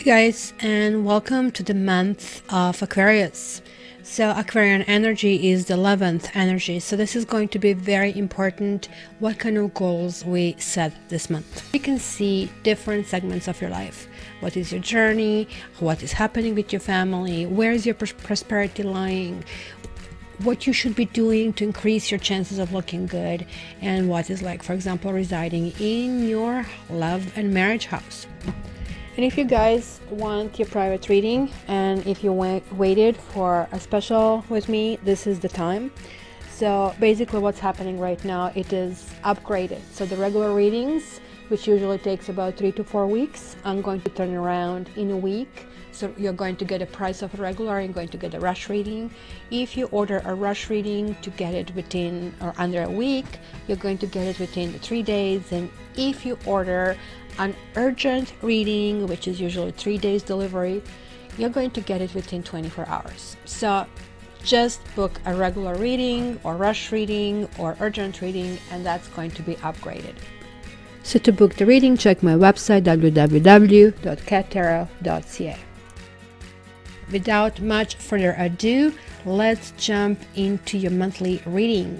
Guys, and welcome to the month of Aquarius. So Aquarian energy is the 11th energy, so this is going to be very important what kind of goals we set this month. You can see different segments of your life. What is your journey, what is happening with your family, where is your prosperity lying, what you should be doing to increase your chances of looking good, and what is, like, for example, residing in your love and marriage house. And if you guys want your private reading, and if you waited for a special with me, this is the time. So basically what's happening right now, it is upgraded. So the regular readings, which usually takes about 3 to 4 weeks, I'm going to turn around in a week. So you're going to get a price of a regular, you're going to get a rush reading. If you order a rush reading to get it within or under a week, you're going to get it within 3 days. And if you order an urgent reading, which is usually 3 days delivery, you're going to get it within 24 hours. So just book a regular reading or rush reading or urgent reading, and that's going to be upgraded. So to book the reading, check my website www.cattarot.ca. Without much further ado, let's jump into your monthly reading.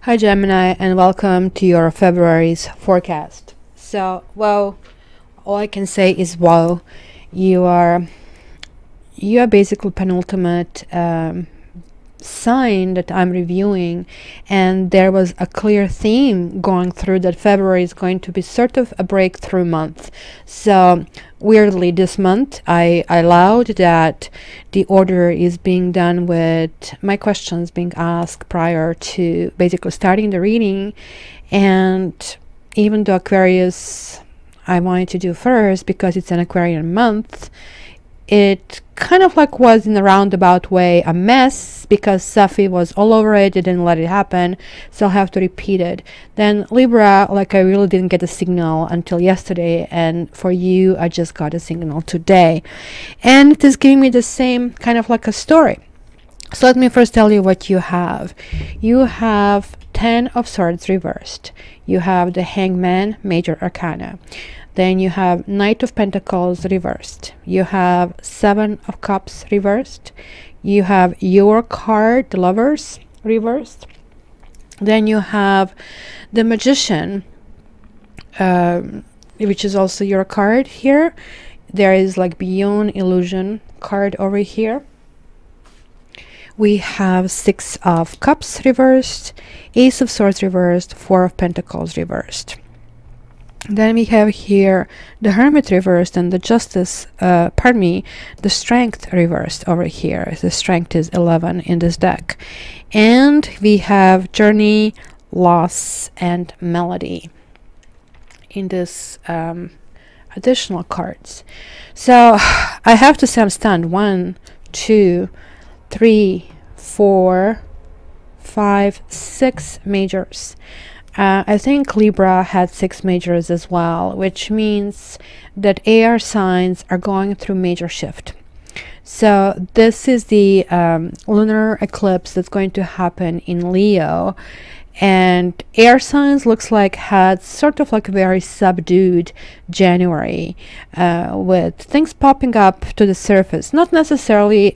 Hi Gemini, and welcome to your February's forecast. So, well, all I can say is wow. You are basically penultimate sign that I'm reviewing, and there was a clear theme going through that February is going to be sort of a breakthrough month. So weirdly, this month I allowed that the order is being done with my questions being asked prior to basically starting the reading. And even though Aquarius I wanted to do first because it's an Aquarian month, it kind of like was in a roundabout way a mess because Safi was all over it, didn't let it happen, so I'll have to repeat it. Then Libra, like, I really didn't get a signal until yesterday, and for you I just got a signal today, and it is giving me the same kind of like a story. So let me first tell you what you have. You have 10 of Swords reversed, you have the Hangman, Major Arcana. Then you have Knight of Pentacles reversed. You have 7 of Cups reversed. You have your card, the Lovers, reversed. Then you have the Magician, which is also your card here. There is like Beyond Illusion card over here. We have 6 of Cups reversed, Ace of Swords reversed, 4 of Pentacles reversed. Then we have here the Hermit reversed and the Justice, the Strength reversed over here. The Strength is 11 in this deck. And we have Journey, Loss, and Melody in this additional cards. So I have to say I'm stunned. 1, 2, 3, 4, 5, 6 majors. I think Libra had 6 majors as well, which means that air signs are going through major shift. So this is the lunar eclipse that's going to happen in Leo, and air signs looks like had sort of like a very subdued January, with things popping up to the surface, not necessarily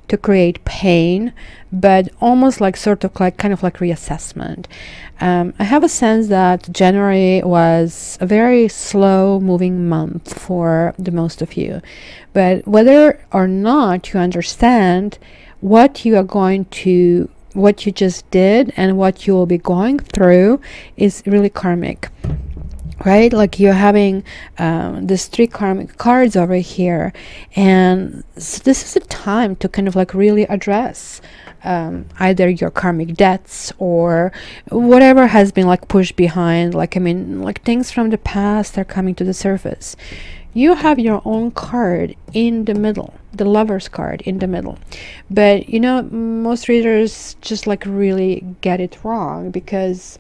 to create pain, but almost like sort of like kind of like reassessment. I have a sense that January was a very slow moving month for the most of you, but whether or not you understand what you are going to, what you just did and what you will be going through is really karmic. Right, like you're having these 3 karmic cards over here, and so this is a time to kind of like really address either your karmic debts or whatever has been like pushed behind, like I mean like things from the past are coming to the surface. You have your own card in the middle, the Lover's card in the middle. But you know, most readers just like really get it wrong, because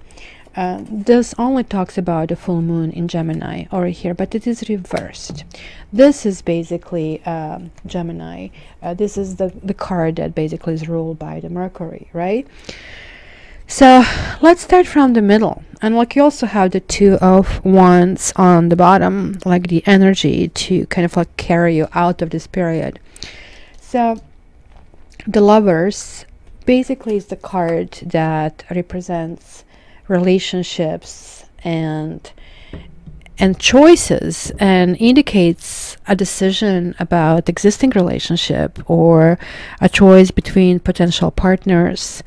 this only talks about the full moon in Gemini over here, but it is reversed. This is basically Gemini. This is the card that basically is ruled by the Mercury, right? So let's start from the middle. And like you also have the Two of Wands on the bottom, like the energy to kind of like carry you out of this period. So the Lovers basically is the card that represents relationships and choices, and indicates a decision about existing relationship or a choice between potential partners,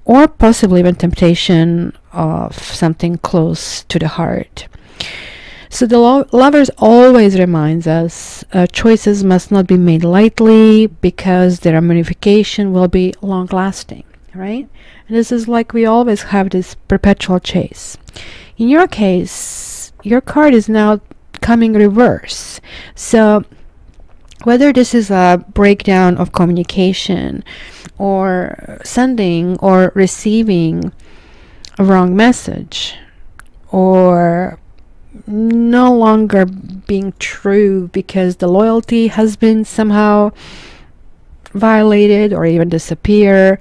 or possibly even temptation of something close to the heart. So the Lovers always reminds us choices must not be made lightly, because their ramification will be long lasting, right? And this is like we always have this perpetual chase. In your case, your card is now coming reverse. So whether this is a breakdown of communication, or sending or receiving a wrong message, or no longer being true because the loyalty has been somehow violated or even disappear.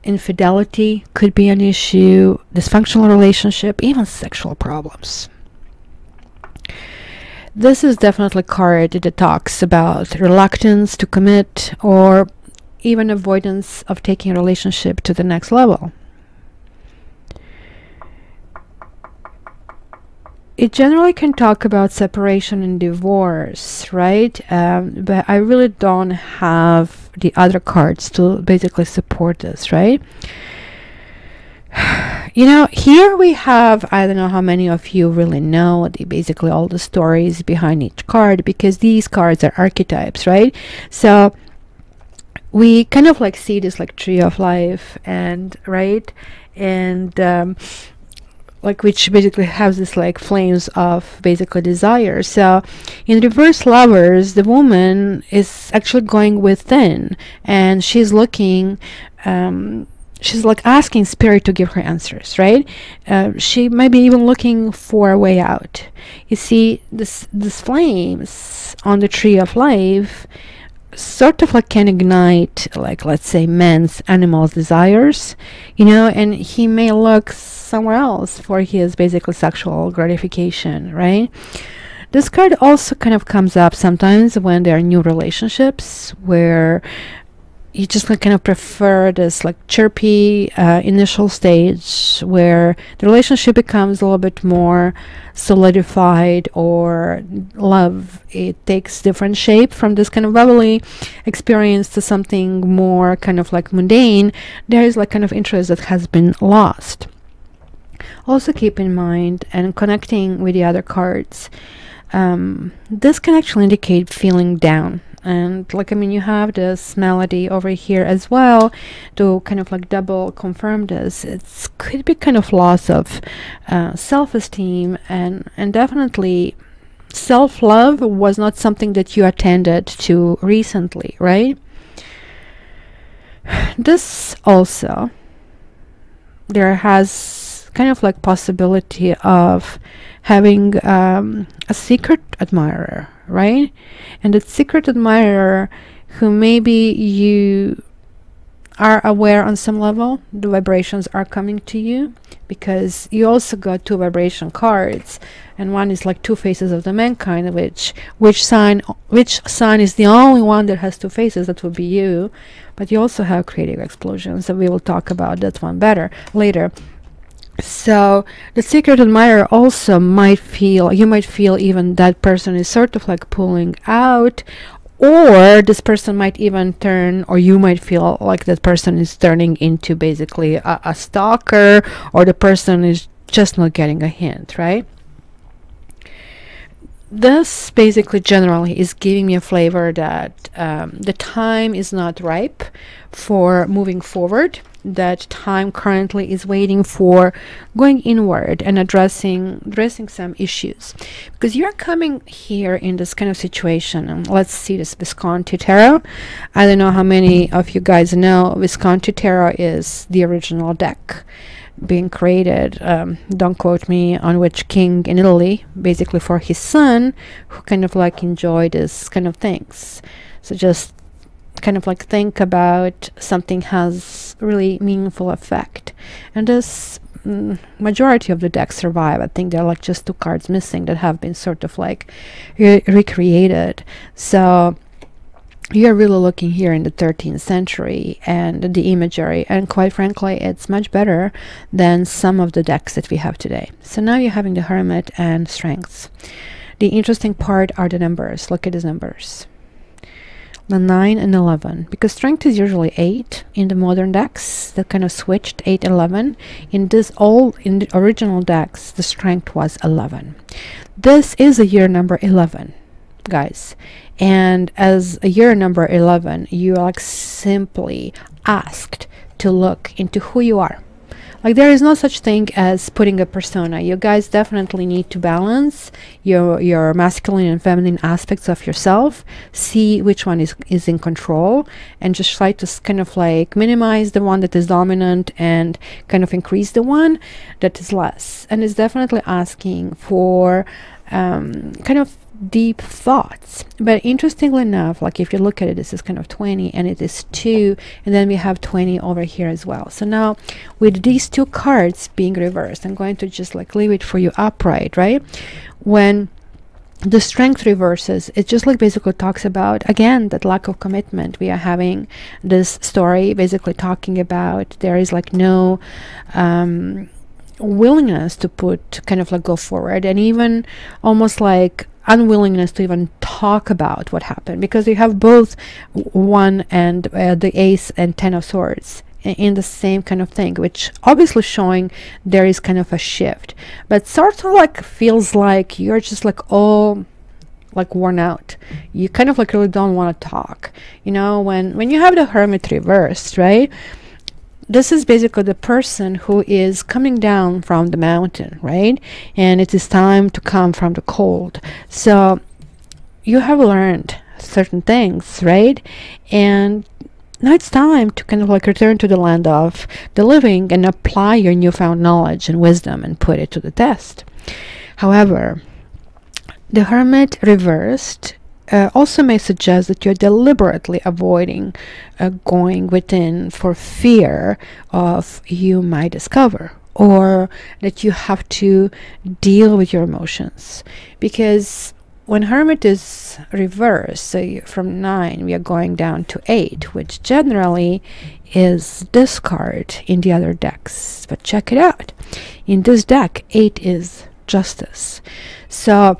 Infidelity could be an issue, dysfunctional relationship, even sexual problems. This is definitely a card that talks about reluctance to commit, or even avoidance of taking a relationship to the next level. It generally can talk about separation and divorce, right? But I really don't have the other cards to basically support this, right? You know, here we have, I don't know how many of you really know basically all the stories behind each card, because these cards are archetypes, right? So we kind of like see this like tree of life, and right, and like which basically has this like flames of basically desire. So in reverse Lovers, the woman is actually going within, and she's looking, she's like asking spirit to give her answers, right? She might be even looking for a way out. You see, this flames on the tree of life sort of like can ignite, like, let's say, man's animal's desires, you know, and he may look somewhere else for his basically sexual gratification, right? This card also kind of comes up sometimes when there are new relationships where you just kind of prefer this like chirpy initial stage where the relationship becomes a little bit more solidified, or love, it takes different shape from this kind of bubbly experience to something more kind of like mundane. There is like kind of interest that has been lost. Also keep in mind, and connecting with the other cards, this can actually indicate feeling down. And like, I mean, you have this melody over here as well to kind of like double confirm this. It could be kind of loss of self-esteem, and definitely self-love was not something that you attended to recently, right? This also, there has kind of like possibility of having a secret admirer, right? And the secret admirer who maybe you are aware on some level, the vibrations are coming to you, because you also got two vibration cards, and one is like two faces of the mankind, which sign is the only one that has two faces, that would be you. But you also have creative explosions, and we will talk about that one better later. So the secret admirer also might feel, you might feel even that person is sort of like pulling out, or this person might even turn, or you might feel like that person is turning into basically a stalker, or the person is just not getting a hint, right? this basically generally is giving me a flavor that the time is not ripe for moving forward. That time currently is waiting for going inward and addressing some issues, because you're coming here in this kind of situation. And let's see this Visconti Tarot. I don't know how many of you guys know Visconti Tarot is the original deck being created, don't quote me on which king in Italy, basically for his son, who kind of like enjoyed this kind of things. So just kind of like think about something has really meaningful effect. And this majority of the decks survive. I think there are like just 2 cards missing that have been sort of like recreated. So you're really looking here in the 13th century and the imagery, and quite frankly it's much better than some of the decks that we have today. So now you're having the Hermit and Strengths. The interesting part are the numbers. Look at these numbers, the 9 and 11, because Strength is usually 8 in the modern decks that kind of switched 8 11. In the original decks the Strength was 11. This is a year number 11, guys, and as a year number 11 you are like simply asked to look into who you are. Like there is no such thing as putting a persona. You guys definitely need to balance your masculine and feminine aspects of yourself, see which one is in control, and just try to kind of like minimize the one that is dominant and kind of increase the one that is less. And it's definitely asking for kind of deep thoughts. But interestingly enough, like if you look at it, this is kind of 20 and it is 2, and then we have 20 over here as well. So now with these 2 cards being reversed, I'm going to just like leave it for you upright, right? When the Strength reverses, it just like basically talks about again that lack of commitment. We are having this story basically talking about there is like no willingness to kind of like go forward, and even almost like unwillingness to even talk about what happened, because you have both 1 and the Ace and 10 of Swords in the same kind of thing, which obviously showing there is kind of a shift, but sort of like feels like you're just like all like worn out. You kind of like really don't want to talk, you know, when you have the Hermit reversed, right? This is basically the person who is coming down from the mountain, right? And it is time to come from the cold. So you have learned certain things, right? And now it's time to kind of like return to the land of the living and apply your newfound knowledge and wisdom and put it to the test. However, the Hermit reversed also may suggest that you're deliberately avoiding going within for fear of you might discover, or that you have to deal with your emotions. Because when Hermit is reversed, so from 9 we are going down to 8, which generally is this card in the other decks. But check it out, in this deck 8 is Justice. So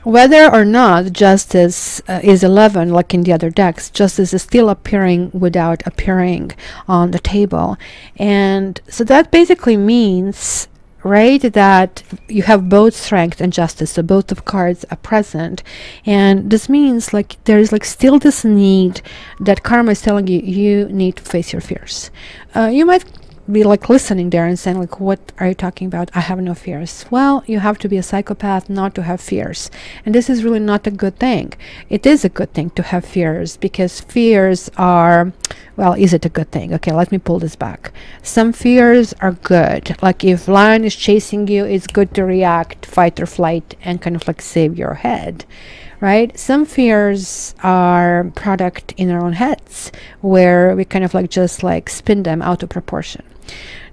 whether or not Justice is 11 like in the other decks, Justice is still appearing without appearing on the table. And so that basically means, right, that you have both Strength and Justice, so both of cards are present. And this means like there is like still this need that karma is telling you you need to face your fears. You might be like listening there and saying like, what are you talking about? I have no fears. Well, you have to be a psychopath not to have fears, and this is really not a good thing. It is a good thing to have fears, because fears are, well, is it a good thing? Okay, let me pull this back. Some fears are good. Like if lion is chasing you, it's good to react, fight or flight, and kind of like save your head, right? Some fears are product in our own heads, where we kind of like just like spin them out of proportion.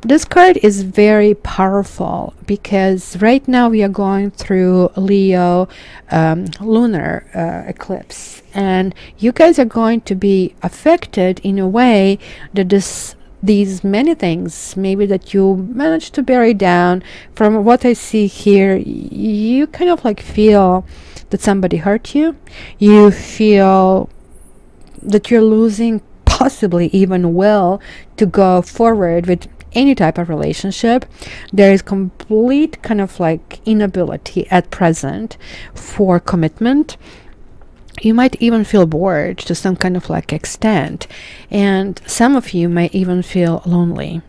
This card is very powerful because right now we are going through Leo lunar eclipse, and you guys are going to be affected in a way that these many things maybe that you managed to bury down. From what I see here, you kind of like feel that somebody hurt you. You feel that you're losing possibly even will to go forward with any type of relationship, there is complete kind of like inability at present for commitment. You might even feel bored to some kind of like extent, and some of you might even feel lonely.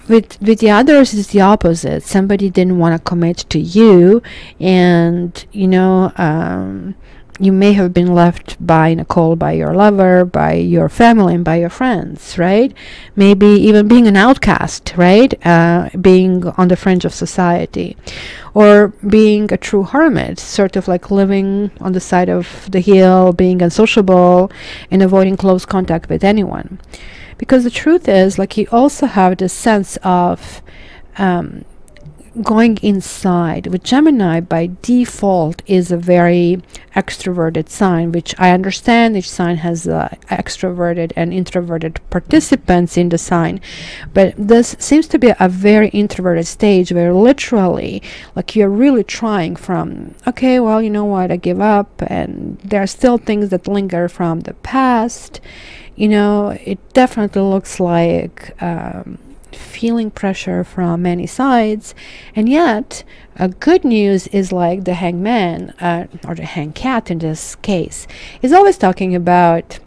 With the others, it's the opposite. Somebody didn't want to commit to you, and you may have been left in a cold by your lover, by your family, and by your friends, right? Maybe even being an outcast, right? Being on the fringe of society, or being a true hermit, sort of like living on the side of the hill, being unsociable and avoiding close contact with anyone. Because the truth is, like, you also have this sense of going inside. With Gemini, by default, is a very extroverted sign, which I understand each sign has extroverted and introverted participants in the sign, but this seems to be a very introverted stage where literally, like, you're really trying from, okay, well, you know what, I give up, and there are still things that linger from the past. It definitely looks like feeling pressure from many sides, and yet good news is, like, the hangman, or the hang cat in this case, is always talking about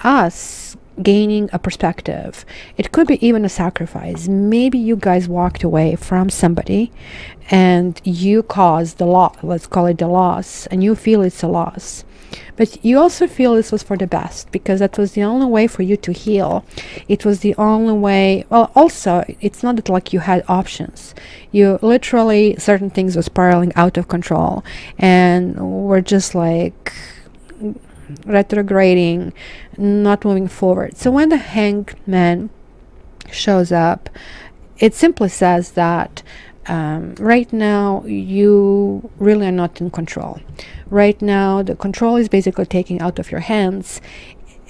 us gaining a perspective. It could be even a sacrifice. Maybe you guys walked away from somebody and you caused the loss, let's call it the loss, and you feel it's a loss. But you also feel this was for the best, because that was the only way for you to heal. It was the only way. Well, also, it's not that like you had options. You literally, certain things were spiraling out of control and were just like retrograding, not moving forward. So when the hangman shows up, it simply says that right now you really are not in control. Right now the control is basically taken out of your hands,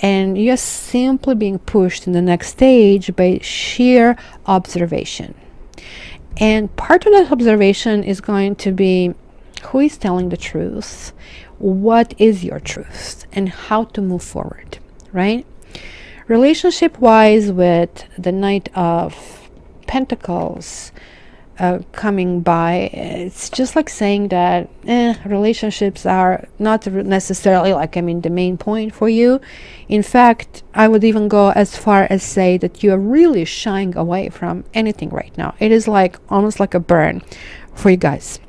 and you're simply being pushed in the next stage by sheer observation. And part of that observation is going to be who is telling the truth, what is your truth, and how to move forward, right? Relationship wise, with the Knight of Pentacles coming by, it's just like saying that relationships are not necessarily, like, the main point for you. In fact, I would even go as far as say that you are really shying away from anything right now. It is like almost like a burn for you guys.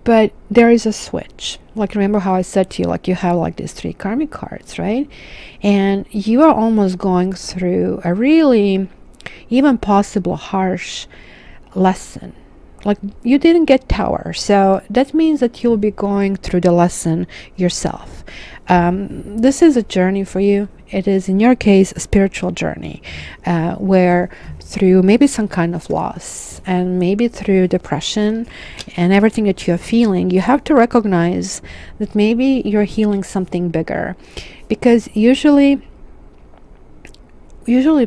But there is a switch. Like, remember how I said to you, like, you have like these 3 karmic cards, right? And you are almost going through a really even possible harsh lesson. Like, you didn't get Tower, so that means that you'll be going through the lesson yourself. This is a journey for you. It is, in your case, a spiritual journey, where through maybe some kind of loss, and maybe through depression and everything that you're feeling, you have to recognize that maybe you're healing something bigger. Because usually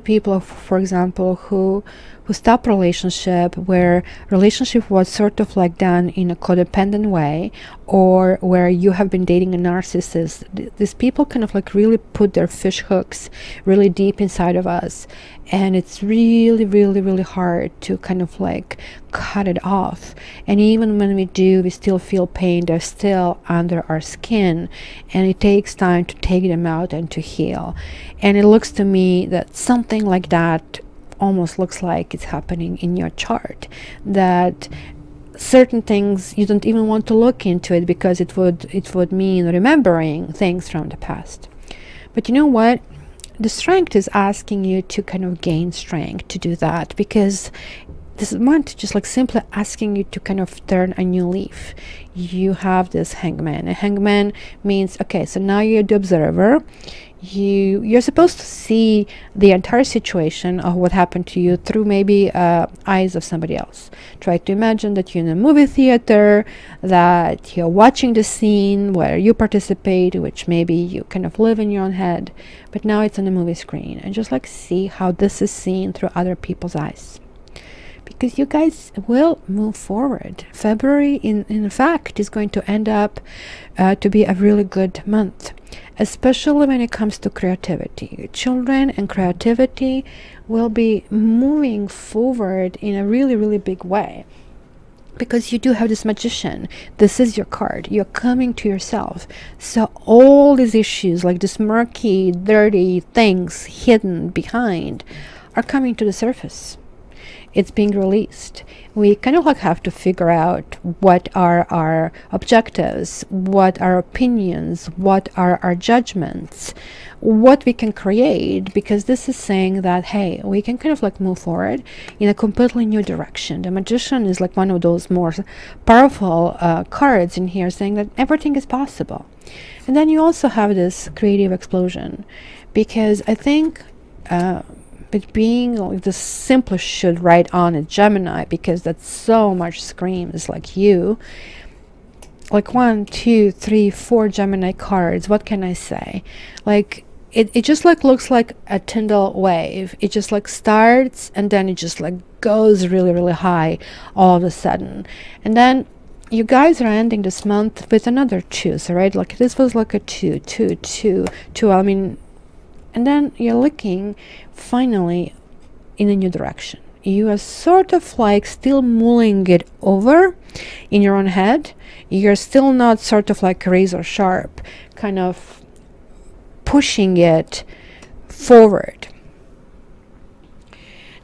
people, for example, who stop relationship, where relationship was sort of like done in a codependent way, or where you have been dating a narcissist, these people kind of like really put their fish hooks really deep inside of us, and it's really, really, really hard to kind of like cut it off. And even when we do, we still feel pain. They're still under our skin, and it takes time to take them out and to heal. And it looks to me that something like that almost looks like it's happening in your chart, that certain things you don't even want to look into it, because it would mean remembering things from the past. But you know what, the strength is asking you to kind of gain strength to do that, because this month just like simply asking you to kind of turn a new leaf. You have this hangman. A hangman means, okay, so now you're the observer. You're supposed to see the entire situation of what happened to you through maybe eyes of somebody else. Try to imagine that you're in a movie theater, that you're watching the scene where you participate, which maybe you kind of live in your own head, but now it's on a movie screen, and just like see how this is seen through other people's eyes. because you guys will move forward. February in fact is going to end up to be a really good month, especially when it comes to creativity. Children and creativity will be moving forward in a really, really big way, because you do have this Magician. This is your card. You're coming to yourself. So all these issues, like this murky, dirty things hidden behind, are coming to the surface. It's being released. We kind of like have to figure out what are our objectives, what are our opinions, what are our judgments, what we can create, because this is saying that, hey, we can kind of like move forward in a completely new direction. The Magician is like one of those more powerful cards in here, saying that everything is possible. And then you also have this creative explosion, because I think but being like the simplest should write on a Gemini, because that so much screams like you. Like 1, 2, 3, 4 Gemini cards. What can I say? Like it just like looks like a Tyndall wave. It just like starts and then it just like goes really, really high all of a sudden. And then you guys are ending this month with another 2, so right? Like this was like a 2, 2, 2, 2. I mean, and then you're looking finally in a new direction. You are sort of like still mulling it over in your own head. You're still not sort of like razor sharp, kind of pushing it forward.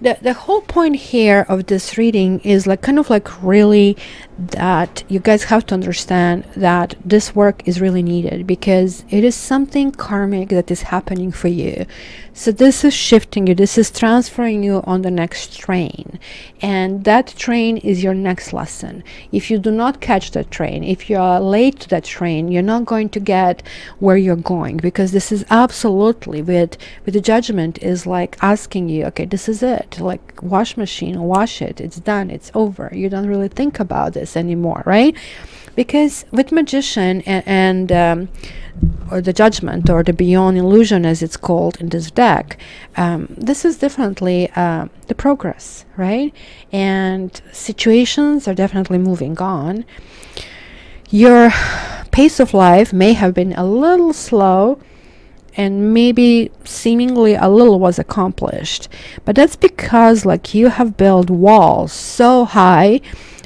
The whole point here of this reading is like kind of like really that you guys have to understand that this work is really needed, because it is something karmic that is happening for you. So this is shifting you, this is transferring you on the next train, and that train is your next lesson. If you do not catch that train, if you are late to that train, you're not going to get where you're going, because this is absolutely with the Judgment is like asking you, okay, this is it, like wash machine, wash it, it's done, it's over. You don't really think about this anymore, right? Because with Magician and or the Judgment, or the Beyond Illusion as it's called in this deck, this is definitely the progress, right? And situations are definitely moving on. Your pace of life may have been a little slow, and maybe seemingly a little was accomplished, but that's because like you have built walls so high,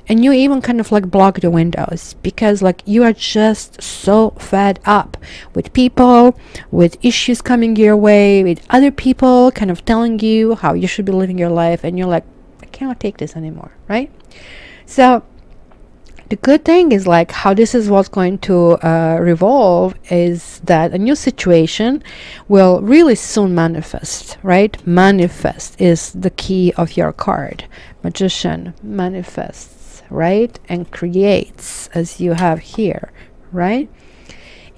and you even kind of like block the windows, because like you are just so fed up with people, with issues coming your way, with other people kind of telling you how you should be living your life, and you're like, I cannot take this anymore, right? So the good thing is like how this is what's going to revolve is that a new situation will really soon manifest, right? Manifest is the key of your card. Magician manifests, right? And creates, as you have here, right?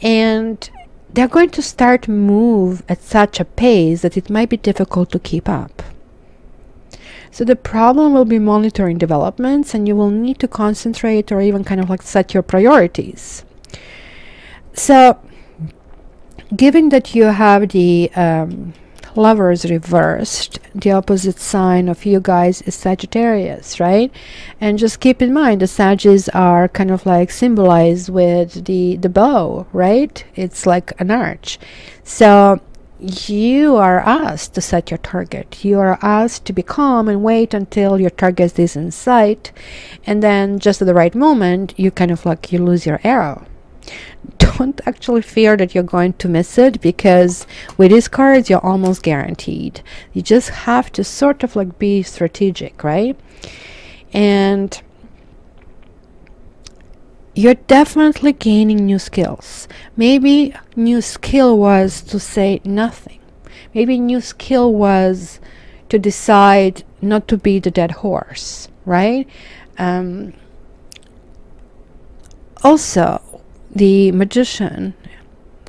And they're going to start move at such a pace that it might be difficult to keep up. So the problem will be monitoring developments, and you will need to concentrate or even kind of like set your priorities. So given that you have the Lovers reversed, the opposite sign of you guys is Sagittarius, right? And just keep in mind the Saggies are kind of like symbolized with the bow, right? It's like an arch. So you are asked to set your target. You are asked to be calm and wait until your target is in sight, and then just at the right moment you kind of like you lose your arrow. Don't actually fear that you're going to miss it, because with these cards you're almost guaranteed. You just have to sort of like be strategic, right? And you're definitely gaining new skills. Maybe new skill was to say nothing. Maybe new skill was to decide not to be the dead horse, right? Also, the Magician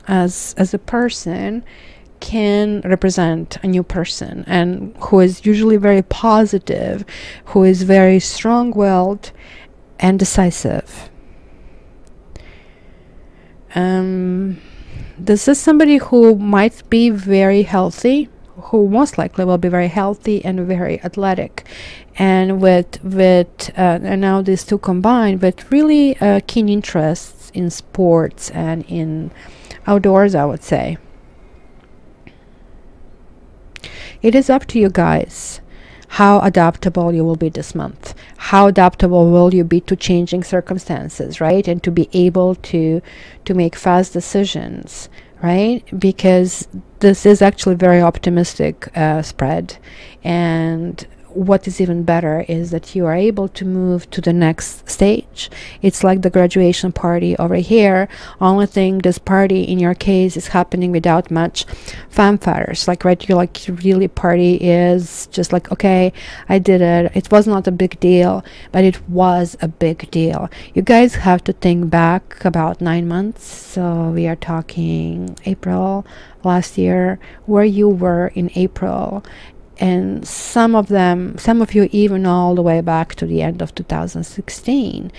as a person can represent a new person, and who is usually very positive, who is very strong-willed and decisive. This is somebody who might be very healthy, who most likely will be very healthy and very athletic. And and now these two combined with really keen interests in sports and in outdoors, I would say. It is up to you guys how adaptable you will be this month. How adaptable will you be to changing circumstances, right? And to be able to make fast decisions, right? Because this is actually very optimistic spread. And what is even better is that you are able to move to the next stage. It's like the graduation party over here. Only thing, this party in your case is happening without much fanfares. Like, right, you're like, really party is just like, okay, I did it. It was not a big deal, but it was a big deal. You guys have to think back about 9 months. So we are talking April last year, where you were in April. And some of you even all the way back to the end of 2016.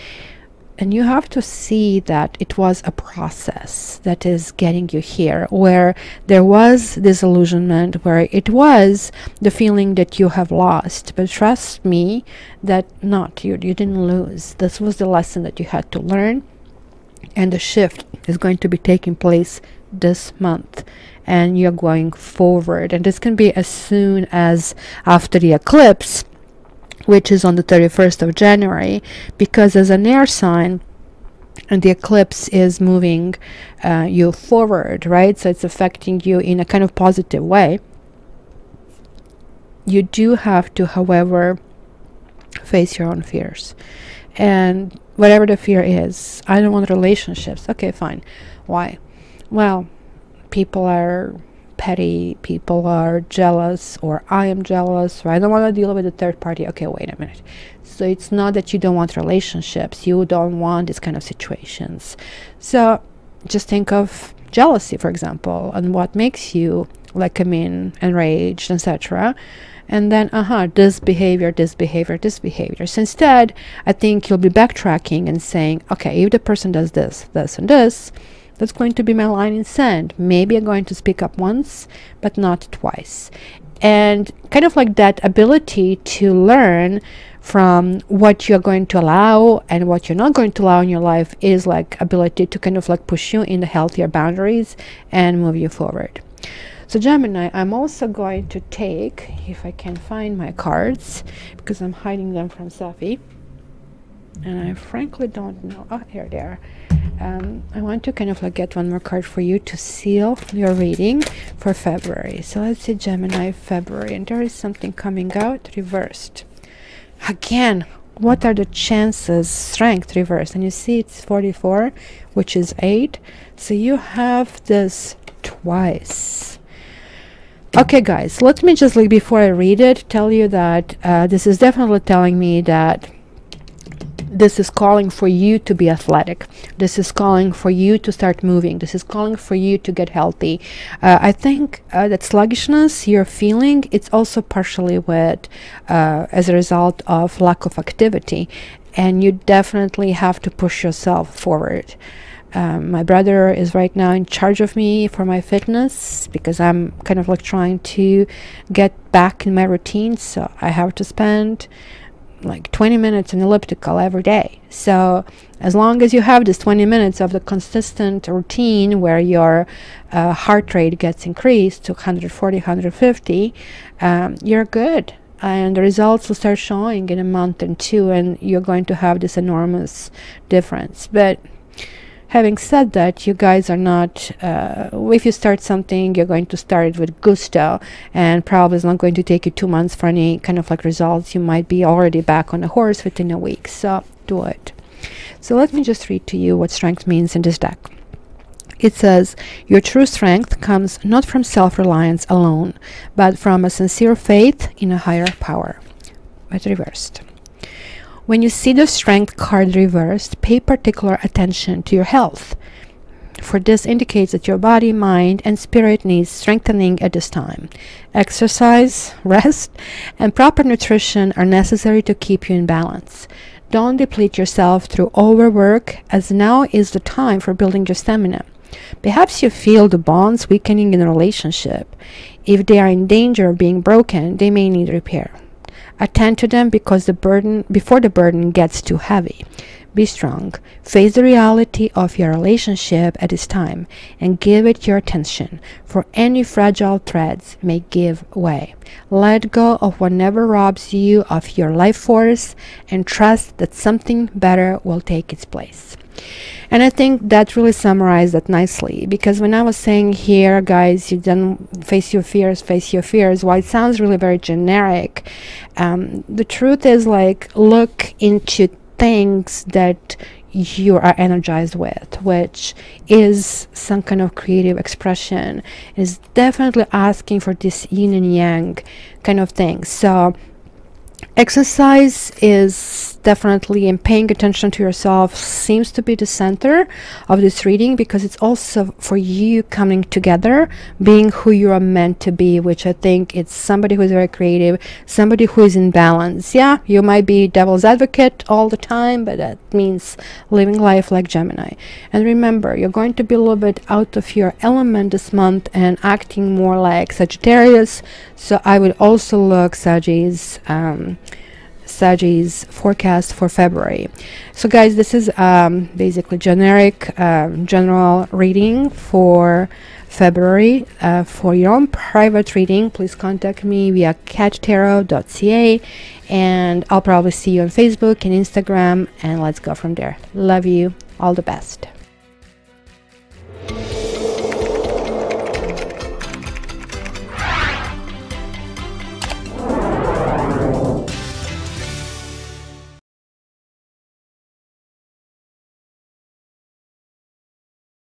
And you have to see that it was a process that is getting you here, where there was disillusionment, where it was the feeling that you have lost. But trust me that you didn't lose. This was the lesson that you had to learn. And the shift is going to be taking place this month, and you're going forward. And this can be as soon as after the eclipse, which is on the 31st of January, because as an air sign, and the eclipse is moving you forward, right? So it's affecting you in a kind of positive way. You do have to, however, face your own fears. And whatever the fear is, I don't want relationships. Okay, fine. Why? Well, people are petty, people are jealous, or I am jealous, or I don't want to deal with a third party. Okay, wait a minute. So it's not that you don't want relationships, you don't want these kind of situations. So just think of jealousy, for example, and what makes you, like, enraged, etc. And then this behavior, this behavior, this behavior. So instead, I think you'll be backtracking and saying, okay, if the person does this, this, and this, that's going to be my line in sand. Maybe I'm going to speak up once, but not twice. And kind of like that ability to learn from what you're going to allow and what you're not going to allow in your life is like ability to kind of like push you in the healthier boundaries and move you forward. So Gemini, I'm also going to take, if I can find my cards, because I'm hiding them from Safi, and I frankly don't know. Oh, here they are. I want to kind of like get one more card for you to seal your reading for February. So let's see, Gemini, February, and there is something coming out reversed. Again, what are the chances? Strength reversed, and you see it's 44, which is 8. So you have this twice. Okay, guys, let me just, like, before I read it, tell you that this is definitely telling me that this is calling for you to be athletic. This is calling for you to start moving. This is calling for you to get healthy. I think that sluggishness you're feeling, it's also partially with as a result of lack of activity, and you definitely have to push yourself forward. My brother is right now in charge of me for my fitness, because I'm kind of like trying to get back in my routine. So I have to spend like 20 minutes in elliptical every day. So as long as you have this 20 minutes of the consistent routine where your heart rate gets increased to 140, 150, you're good. And the results will start showing in a month and two, and you're going to have this enormous difference. But having said that, you guys are not, if you start something, you're going to start it with gusto, and probably it's not going to take you 2 months for any kind of like results. You might be already back on the horse within a week, so do it. So let me just read to you what strength means in this deck. It says, your true strength comes not from self-reliance alone, but from a sincere faith in a higher power. But reversed. When you see the strength card reversed, pay particular attention to your health, for this indicates that your body, mind, and spirit needs strengthening at this time. Exercise, rest, and proper nutrition are necessary to keep you in balance. Don't deplete yourself through overwork, as now is the time for building your stamina. Perhaps you feel the bonds weakening in a relationship. If they are in danger of being broken, they may need repair. Attend to them before the burden gets too heavy. Be strong. Face the reality of your relationship at this time and give it your attention, for any fragile threads may give way. Let go of whatever robs you of your life force and trust that something better will take its place. And I think that really summarized that nicely, because when I was saying here, guys, you don't face your fears, while it sounds really very generic, the truth is, like, look into things that you are energized with, which is some kind of creative expression, is definitely asking for this yin and yang kind of thing. So exercise is definitely, and paying attention to yourself seems to be the center of this reading, because it's also for you coming together, being who you are meant to be, which I think it's somebody who is very creative, somebody who is in balance. Yeah, you might be devil's advocate all the time, but that means living life like Gemini. And remember, you're going to be a little bit out of your element this month and acting more like Sagittarius. So I would also look Sagi's forecast for February. So guys, this is basically generic general reading for February. For your own private reading, please contact me via cattarot.ca, and I'll probably see you on Facebook and Instagram, and let's go from there. Love you. All the best.